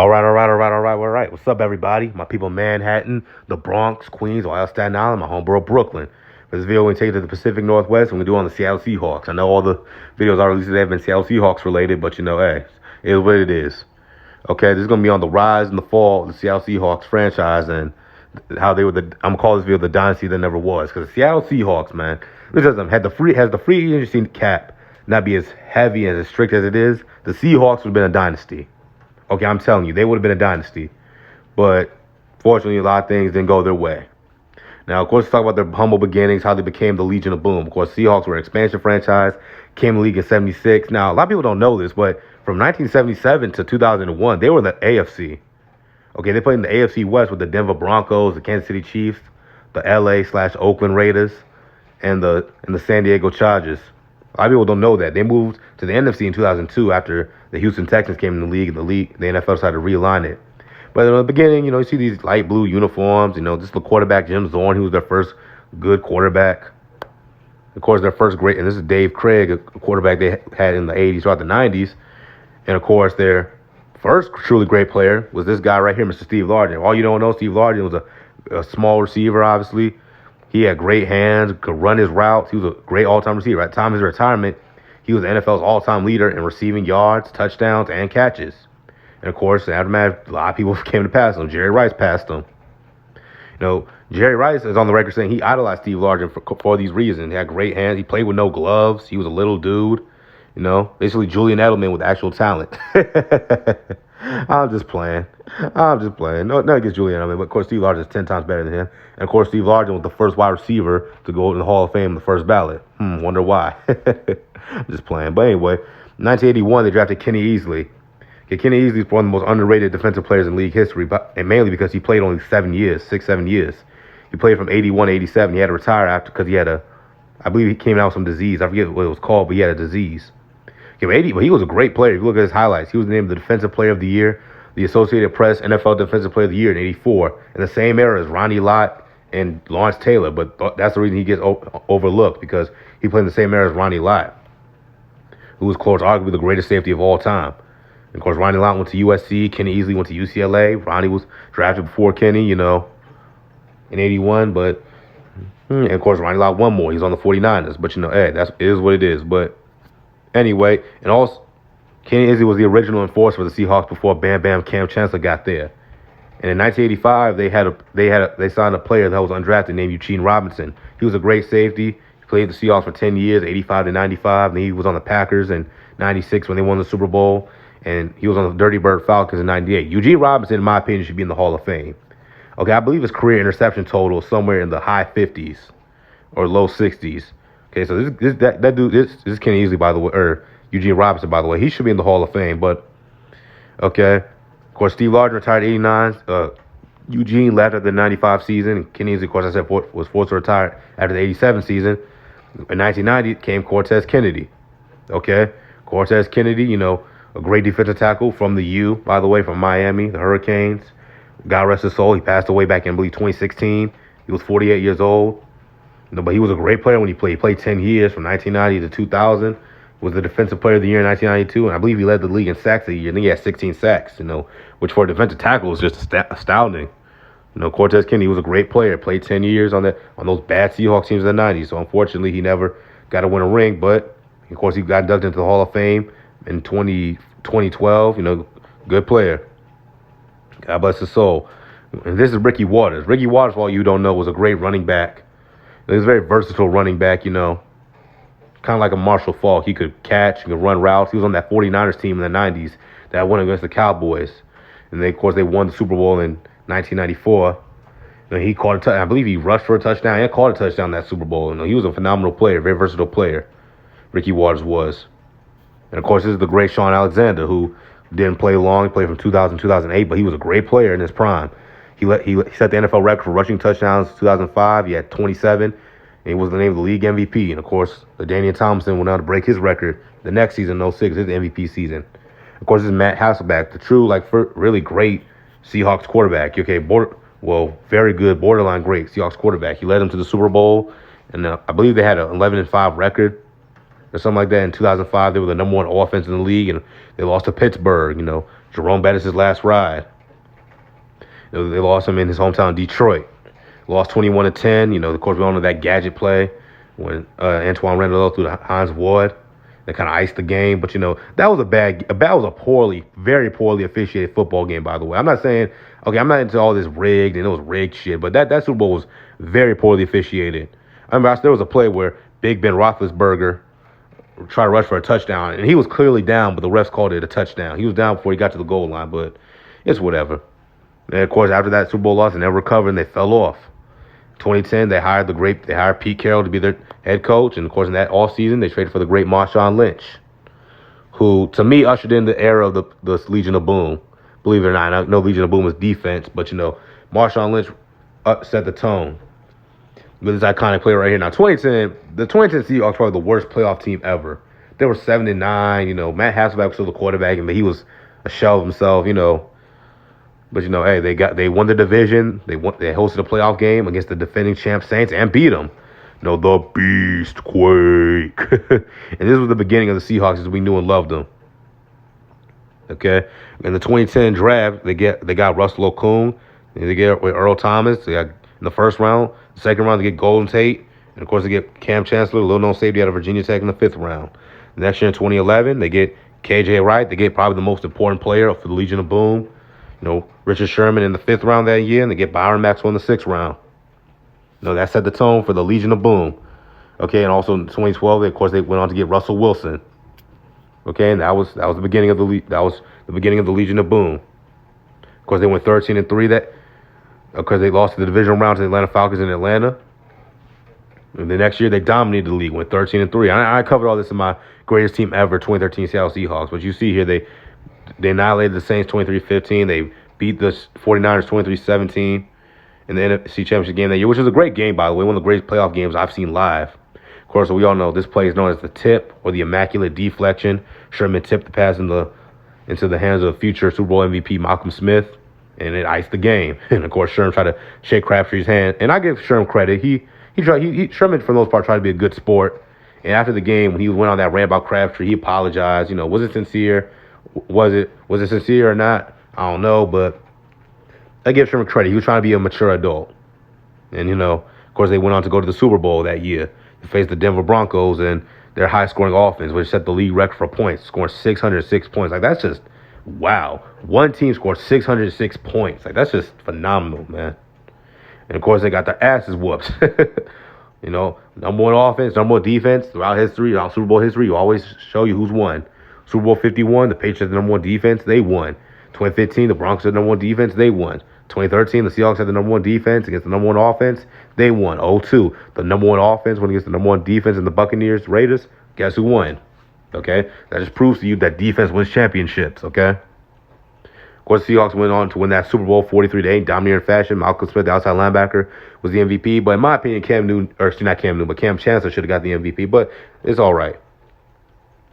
All right. What's up, everybody? My people in Manhattan, the Bronx, Queens, Ohio, Staten Island, my homeboro, Brooklyn. For this video, we're going to take it to the Pacific Northwest, and we're going to do it on the Seattle Seahawks. I know all the videos I released today have been Seattle Seahawks related, but hey, it is what it is. Okay, this is going to be on the rise and the fall of the Seattle Seahawks franchise and how they were I'm going to call this video the dynasty that never was. Because the Seattle Seahawks, man, has the free agency cap not be as heavy and as strict as it is, the Seahawks would have been a dynasty. Okay, I'm telling you, they would have been a dynasty. But fortunately, a lot of things didn't go their way. Now, of course, let's talk about their humble beginnings, how they became the Legion of Boom. Of course, Seahawks were an expansion franchise, came to the league in 76. Now, a lot of people don't know this, but from 1977 to 2001, they were in the AFC. Okay, they played in the AFC West with the Denver Broncos, the Kansas City Chiefs, the LA/Oakland Raiders, and the San Diego Chargers. A lot of people don't know that. They moved to the NFC in 2002 after the Houston Texans came in the league, and the NFL decided to realign it. But in the beginning, you see these light blue uniforms, just the quarterback, Jim Zorn, who was their first good quarterback. Of course, their first great, and this is Dave Craig, a quarterback they had in the 80s, throughout the 90s. And of course, their first truly great player was this guy right here, Mr. Steve Largent. All you don't know, Steve Largent was a small receiver, obviously. He had great hands, could run his routes. He was a great all-time receiver. At the time of his retirement, he was the NFL's all-time leader in receiving yards, touchdowns, and catches. And, of course, aftermath, a lot of people came to pass him. Jerry Rice passed him. Jerry Rice is on the record saying he idolized Steve Largent for these reasons. He had great hands. He played with no gloves. He was a little dude. Basically Julian Edelman with actual talent. I'm just playing. No against Julian Edelman, but of course Steve Largent is 10 times better than him. And of course Steve Largent was the first wide receiver to go in the Hall of Fame in the first ballot. Wonder why. I'm just playing. But anyway, 1981 they drafted Kenny Easley. Okay, Kenny Easley is one of the most underrated defensive players in league history, and mainly because he played only 7 years. He played from 81 to 87. He had to retire after because he had I believe he came out with some disease. I forget what it was called, but he had a disease. Okay, but he was a great player. If you look at his highlights, he was named the Defensive Player of the Year, the Associated Press NFL Defensive Player of the Year in 84, in the same era as Ronnie Lott and Lawrence Taylor. But that's the reason he gets overlooked, because he played in the same era as Ronnie Lott, who was, of course, arguably the greatest safety of all time. And of course, Ronnie Lott went to USC. Kenny Easley went to UCLA. Ronnie was drafted before Kenny, in 81. But, and of course, Ronnie Lott won more. He's on the 49ers. But, it is what it is. But anyway, and also, Kenny Easley was the original enforcer for the Seahawks before Bam Bam Cam Chancellor got there. And in 1985, they signed a player that was undrafted named Eugene Robinson. He was a great safety. He played the Seahawks for 10 years, 85 to 95. And he was on the Packers in 96 when they won the Super Bowl. And he was on the Dirty Bird Falcons in 98. Eugene Robinson, in my opinion, should be in the Hall of Fame. Okay, I believe his career interception total is somewhere in the high 50s or low 60s. Okay, so this is Kenny Easley, by the way, or Eugene Robinson, by the way. He should be in the Hall of Fame. But okay, of course, Steve Largent retired in 89. Eugene left after the 95 season. And Kenny Easley, of course, was forced to retire after the 87 season. In 1990 came Cortez Kennedy. Okay, Cortez Kennedy, a great defensive tackle from the U, by the way, from Miami, the Hurricanes. God rest his soul. He passed away back in, I believe, 2016. He was 48 years old. But he was a great player when he played. He played 10 years from 1990 to 2000. He was the Defensive Player of the Year in 1992. And I believe he led the league in sacks a year. I think he had 16 sacks, which for a defensive tackle is just astounding. Cortez Kennedy was a great player. Played 10 years on those bad Seahawks teams in the 90s. So unfortunately, he never got to win a ring. But, of course, he got inducted into the Hall of Fame in 2012. Good player. God bless his soul. And this is Ricky Waters. Ricky Waters, for all you don't know, was a great running back. He was a very versatile running back, kind of like a Marshall Faulk. He could catch, he could run routes. He was on that 49ers team in the 90s that won against the Cowboys. And of course, they won the Super Bowl in 1994. He caught a touchdown. I believe he rushed for a touchdown. He caught a touchdown in that Super Bowl. He was a phenomenal player, very versatile player. Ricky Waters was. And, of course, this is the great Sean Alexander, who didn't play long. He played from 2000 to 2008, but he was a great player in his prime. He set the NFL record for rushing touchdowns in 2005. He had 27, and he was named the league MVP. And, of course, Daniel Thompson went on to break his record the next season, 06, his MVP season. Of course, this is Matt Hasselbeck, the true, really great Seahawks quarterback. Okay, very good, borderline great Seahawks quarterback. He led them to the Super Bowl, and I believe they had an 11-5 record or something like that. In 2005, they were the number one offense in the league, and they lost to Pittsburgh, Jerome Bettis' last ride. They lost him in his hometown, Detroit. Lost 21-10. Of course, we all know that gadget play when Antoine Randall threw to Hines Ward. They kind of iced the game. But, that was a very poorly officiated football game, by the way. I'm not saying, I'm not into all this rigged and it was rigged shit, but that Super Bowl was very poorly officiated. I remember there was a play where Big Ben Roethlisberger tried to rush for a touchdown, and he was clearly down, but the refs called it a touchdown. He was down before he got to the goal line, but it's whatever. And, of course, after that Super Bowl loss, they never recovered, and they fell off. 2010, they hired Pete Carroll to be their head coach, and of course in that offseason, they traded for the great Marshawn Lynch, who to me ushered in the era of the Legion of Boom. Believe it or not, I know Legion of Boom was defense, but Marshawn Lynch set the tone with this iconic player right here. Now, the 2010 Seahawks were probably the worst playoff team ever. They were 7-9. Matt Hasselbeck was still the quarterback, and he was a shell of himself. But hey, they won the division. They hosted a playoff game against the defending champ Saints and beat them. The Beast Quake. And this was the beginning of the Seahawks as we knew and loved them. Okay, in the 2010 draft, they got Russell Okung. They get Earl Thomas. They got in the first round. The second round, they get Golden Tate, and of course they get Cam Chancellor, a little-known safety out of Virginia Tech, in the fifth round. The next year in 2011, they get KJ Wright. They get probably the most important player for the Legion of Boom. Richard Sherman in the fifth round that year, and they get Byron Maxwell in the sixth round. That set the tone for the Legion of Boom. Okay, and also in 2012, of course, they went on to get Russell Wilson. Okay, and that was the beginning of the Legion of Boom. Of course, they went 13-3 because they lost the divisional round to the Atlanta Falcons in Atlanta. And the next year, they dominated the league, went 13-3. I covered all this in my greatest team ever, 2013 Seattle Seahawks. But you see here, they annihilated the Saints 23-15. They beat the 49ers 23-17 in the NFC Championship game that year, which was a great game, by the way, one of the greatest playoff games I've seen live. Of course, we all know this play is known as the tip or the immaculate deflection. Sherman tipped the pass into the hands of future Super Bowl MVP Malcolm Smith, and it iced the game. And, of course, Sherman tried to shake Crabtree's hand. And I give Sherman credit. Sherman, for the most part, tried to be a good sport. And after the game, when he went on that rant about Crabtree, he apologized. Was it sincere? Was it sincere or not? I don't know, but I give Sherman credit. He was trying to be a mature adult. And, of course, they went on to go to the Super Bowl that year to face the Denver Broncos and their high-scoring offense, which set the league record for points, scoring 606 points. That's just, wow. One team scored 606 points. That's just phenomenal, man. And, of course, they got their asses whooped. Number one offense, number one defense. Throughout Super Bowl history, you always show you who's won. Super Bowl 51, the Patriots had the number one defense, they won. 2015, the Broncos had the number one defense, they won. 2013, the Seahawks had the number one defense against the number one offense, they won. 2002, the number one offense went against the number one defense in the Buccaneers, Raiders. Guess who won? Okay? That just proves to you that defense wins championships, okay? Of course, the Seahawks went on to win that Super Bowl 43-8, dominating fashion. Malcolm Smith, the outside linebacker, was the MVP. But in my opinion, Cam Chancellor should have got the MVP. But it's all right.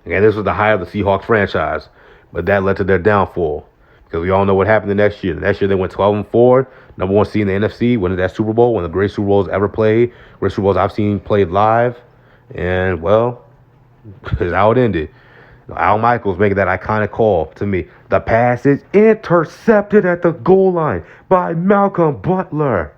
Again, this was the high of the Seahawks franchise, but that led to their downfall because we all know what happened the next year. The next year, they went 12-4, number one seed in the NFC, winning that Super Bowl, one of the greatest Super Bowls ever played, greatest Super Bowls I've seen played live, and, well, that's how it ended. Al Michaels making that iconic call to me. The pass is intercepted at the goal line by Malcolm Butler.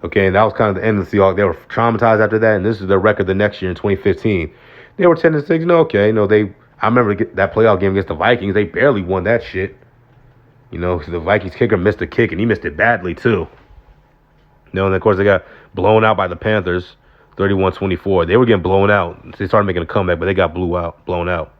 Okay, and that was kind of the end of the Seahawks. They were traumatized after that, and this is their record the next year in 2015. They were 10-6. I remember that playoff game against the Vikings. They barely won that shit. The Vikings kicker missed a kick, and he missed it badly, too. And, of course, they got blown out by the Panthers, 31-24. They were getting blown out. They started making a comeback, but they got blown out.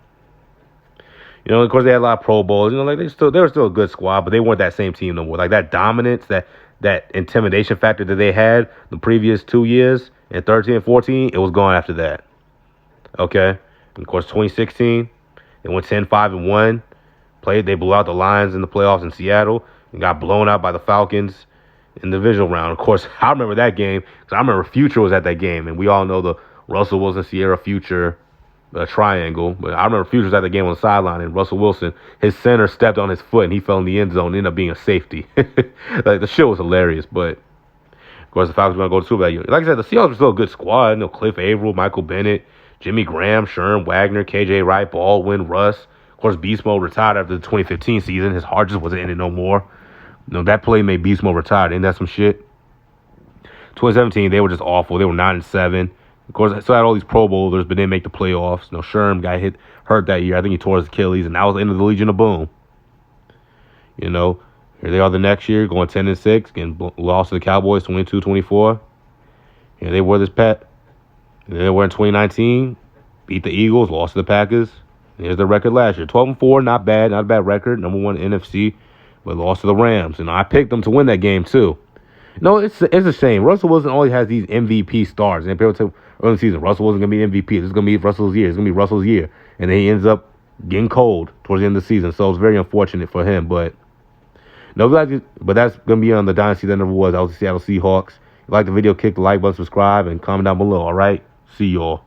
Of course, they had a lot of Pro Bowls. They were still a good squad, but they weren't that same team no more. That dominance, that intimidation factor that they had the previous 2 years in 13 and 14, it was gone after that. Okay? And of course, 2016, they went 10-5-1. They blew out the Lions in the playoffs in Seattle and got blown out by the Falcons in the divisional round. Of course, I remember that game because I remember Future was at that game, and we all know the Russell Wilson, Sierra Future triangle. But I remember Future was at the game on the sideline, and Russell Wilson, his center stepped on his foot, and he fell in the end zone and ended up being a safety. The shit was hilarious, but of course, the Falcons were going to go to Super Bowl that year. Like I said, the Seahawks were still a good squad. Cliff Averill, Michael Bennett, Jimmy Graham, Sherm, Wagner, KJ Wright, Baldwin, Russ. Of course, Beast Mode retired after the 2015 season. His heart just wasn't in it no more. That play made Beast Mode retire. Ain't that some shit? 2017, they were just awful. They were 9-7. Of course, I still had all these Pro Bowlers, but didn't make the playoffs. Sherm got hurt that year. I think he tore his Achilles, and that was the end of the Legion of Boom. Here they are the next year, going 10-6, getting lost to the Cowboys 22-24. Here they were this pet. And then they were in 2019, beat the Eagles, lost to the Packers. And here's their record last year. 12-4, not bad, not a bad record. Number 1 NFC, but lost to the Rams. And I picked them to win that game too. It's a shame. Russell Wilson always has these MVP stars. And people say early season, Russell wasn't going to be MVP. This is going to be Russell's year. It's going to be Russell's year. And then he ends up getting cold towards the end of the season. So it's very unfortunate for him. But that's going to be on the Dynasty that never was. I was the Seattle Seahawks. If you like the video, click the like button, subscribe, and comment down below. All right? See y'all.